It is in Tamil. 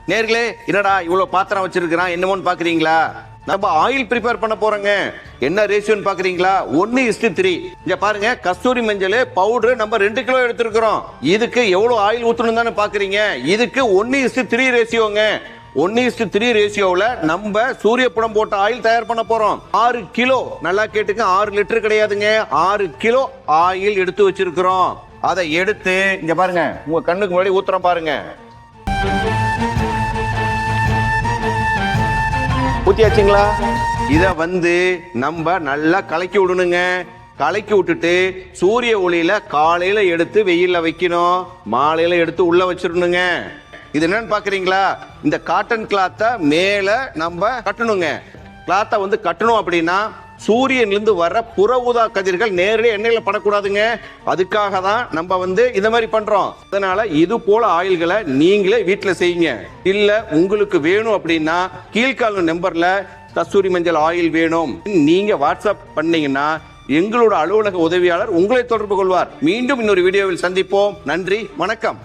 நேர்களே, என்னடா இவ்வளவு பாத்திரம் வச்சிருக்கிறான் என்னமோன்னு பாக்குறீங்களா? நம்ம ஆயில் ப்ரிப்பேர் பண்ண போறோங்க. என்ன ரேஷியோன்னு பாக்குறீங்களா? 1:3. இங்க பாருங்க, கஸ்தூரி மஞ்சள் பவுடர் நம்ம 2 கிலோ எடுத்திருக்கிறோம். இதுக்கு எவ்வளவு ஆயில் ஊத்தணும் தானே பாக்குறீங்க. இதுக்கு 1:3 ரேஷியோங்க. 1:3 ரேஷியோவில் நம்ம சூரியப்புடம் போட்ட ஆயில் தயார் பண்ண போறோம். 6 கிலோ, நல்லா கேட்டுங்க, 6 லிட்டர் கிடையாதுங்க, 6 கிலோ ஆயில் எடுத்து வச்சிருக்கிறோம். அதை எடுத்து இங்க பாருங்க, உங்க கண்ணுக்கு முன்னாடி ஊத்துறோம் பாருங்க. ஊத்தியாச்சுங்களா? இத நம்ம நல்லா கலக்கி விடணுங்க. கலக்கி விட்டுட்டு சூரிய ஒளியில காலையில எடுத்து வெயில்ல வைக்கணும், மாலையில எடுத்து உள்ள வச்சிடணுங்க. இது என்னன்னு பாக்குறீங்களா? இந்த காட்டன் கிளாத்தை மேல நம்ம கட்டணுங்க. கிளாத்தை கட்டணும் அப்படின்னா சூரியனிலிருந்து வர்ற புற ஊதா கதிர்கள் நேரடியாக எண்ணெயில படக்கூடாதுங்க. அதுக்காக தான் நம்ம இந்த மாதிரி பண்றோம். அதனால இது போல ஆயில்களை நீங்களே வீட்டுல செய்யுங்க. இல்ல உங்களுக்கு வேணும் அப்படின்னா கீழ்கால நம்பர்ல கஸ்தூரி மஞ்சள் ஆயில் வேணும் நீங்க வாட்ஸ்அப் பண்ணீங்கன்னா எங்களோட அலுவலக உதவியாளர் உங்களை தொடர்பு கொள்வார். மீண்டும் இன்னொரு வீடியோவில் சந்திப்போம். நன்றி, வணக்கம்.